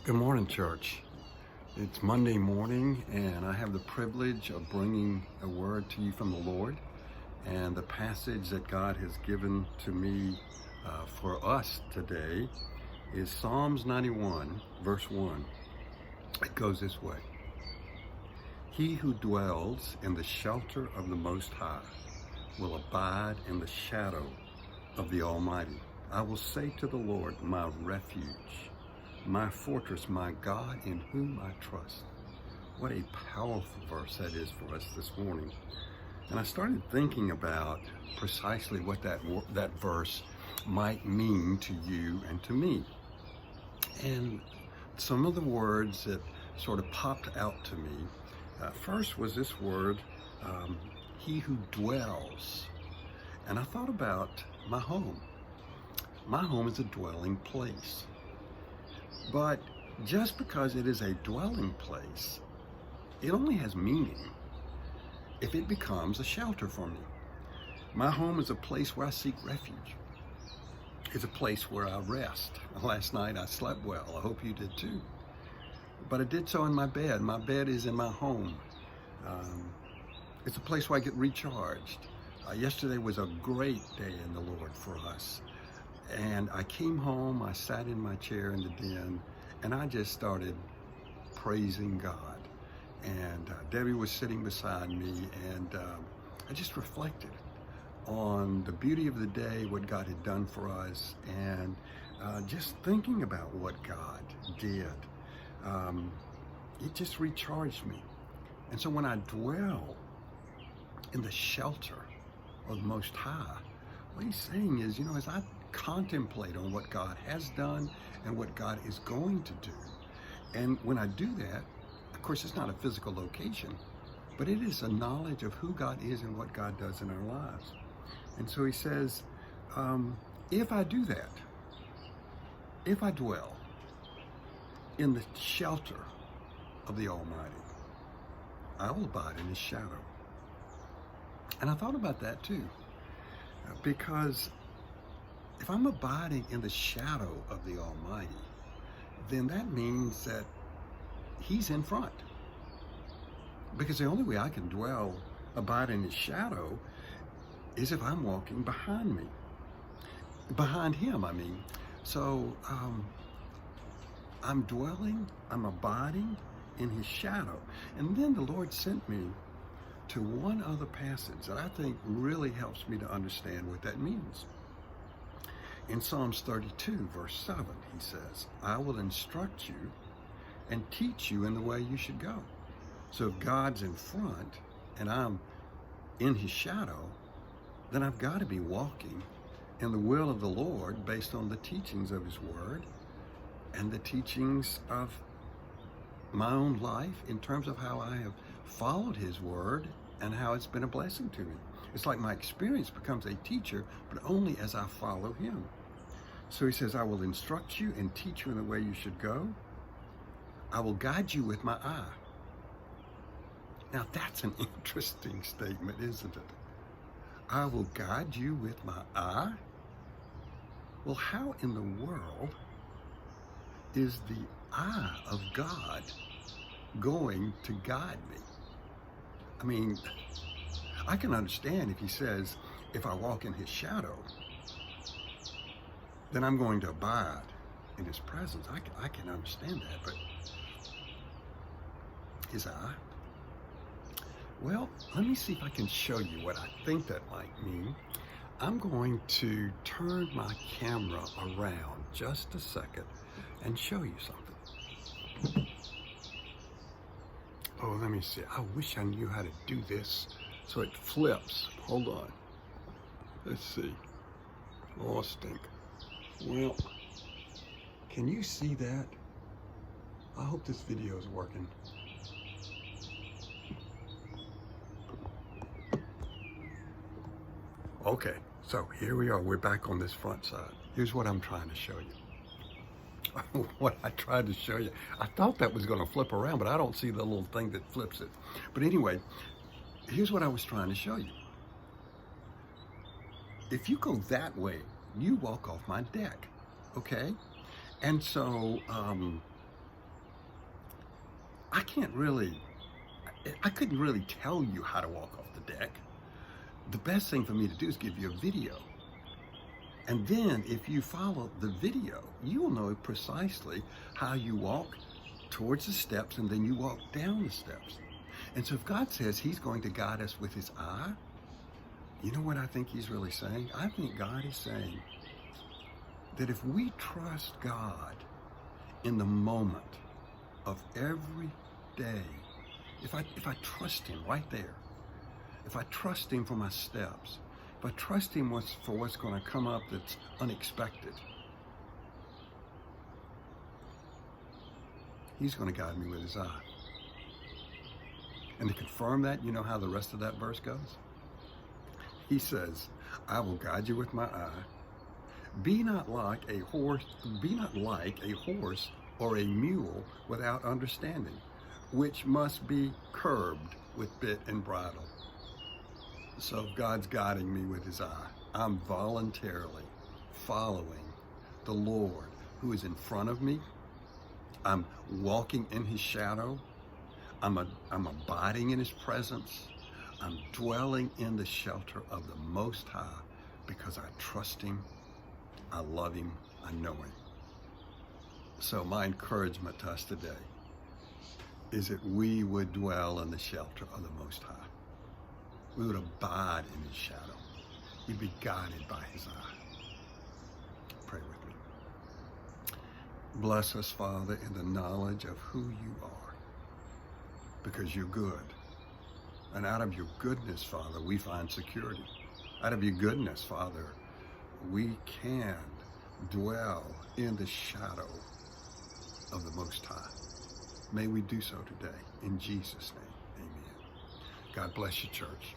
Good morning, church. It's Monday morning, and I have the privilege of bringing a word to you from the Lord. And the passage that God has given to me for us today is Psalms 91, verse 1. It goes this way: He who dwells in the shelter of the Most High will abide in the shadow of the Almighty. I will say to the Lord, my refuge, my fortress, my God in whom I trust. What a powerful verse that is for us this morning. And I started thinking about precisely what that verse might mean to you and to me. And some of the words that sort of popped out to me, first was this word, he who dwells. And I thought about my home. My home is a dwelling place. But just because it is a dwelling place, it only has meaning if it becomes a shelter for me. My home is a place where I seek refuge. It's a place where I rest. Last night I slept well. I hope you did too. But I did so in my bed. My bed is in my home. It's a place where I get recharged. Yesterday was a great day in the Lord for us. And I came home, I sat in my chair in the den, and I just started praising God. And Debbie was sitting beside me, and I just reflected on the beauty of the day, what God had done for us, and just thinking about what God did. It just recharged me. And so when I dwell in the shelter of the Most High, what he's saying is, as I contemplate on what God has done and what God is going to do. And when I do that, of course, it's not a physical location, but it is a knowledge of who God is and what God does in our lives. And so he says, if I do that, if I dwell in the shelter of the Almighty, I will abide in his shadow. And I thought about that too, because if I'm abiding in the shadow of the Almighty, then that means that he's in front. Because the only way I can abide in his shadow, is if I'm walking behind me. Behind him, I mean. So I'm abiding in his shadow. And then the Lord sent me to one other passage that I think really helps me to understand what that means. In Psalms 32, verse 7, he says, I will instruct you and teach you in the way you should go. So if God's in front and I'm in his shadow, then I've got to be walking in the will of the Lord based on the teachings of his word and the teachings of my own life in terms of how I have followed his word and how it's been a blessing to me. It's like my experience becomes a teacher, but only as I follow him. So he says, I will instruct you and teach you in the way you should go. I will guide you with my eye. Now that's an interesting statement, isn't it? I will guide you with my eye. Well, how in the world is the eye of God going to guide me? I mean, I can understand if he says, if I walk in his shadow, then I'm going to abide in his presence. I can understand that, but his eye? Well, let me see if I can show you what I think that might mean. I'm going to turn my camera around just a second and show you something. Oh, let me see. I wish I knew how to do this so it flips. Hold on. Let's see. Oh, stink. Well, can you see that? I hope this video is working. Okay, so here we are. We're back on this front side. Here's what I'm trying to show you. What I tried to show you. I thought that was going to flip around, but I don't see the little thing that flips it. But anyway, here's what I was trying to show you. If you go that way, you walk off my deck, okay? And so I couldn't really tell you how to walk off the deck. The best thing for me to do is give you a video. And then if you follow the video, you will know precisely how you walk towards the steps and then you walk down the steps. And so if God says he's going to guide us with his eye, you know what I think he's really saying? I think God is saying that if we trust God in the moment of every day, if I trust him right there, if I trust him for my steps, if I trust him for what's going to come up that's unexpected, he's going to guide me with his eye. And to confirm that, you know how the rest of that verse goes? He says, I will guide you with my eye. Be not like a horse or a mule without understanding, which must be curbed with bit and bridle. So if God's guiding me with his eye, I'm voluntarily following the Lord who is in front of me. I'm walking in his shadow. I'm abiding in his presence. I'm dwelling in the shelter of the Most High because I trust him, I love him, I know him. So my encouragement to us today is that we would dwell in the shelter of the Most High. We would abide in his shadow. We'd be guided by his eye. Pray with me. Bless us, Father, in the knowledge of who you are, because you're good. And out of your goodness, Father, we find security. Out of your goodness, Father, we can dwell in the shadow of the Most High. May we do so today. In Jesus' name, amen. God bless you, church.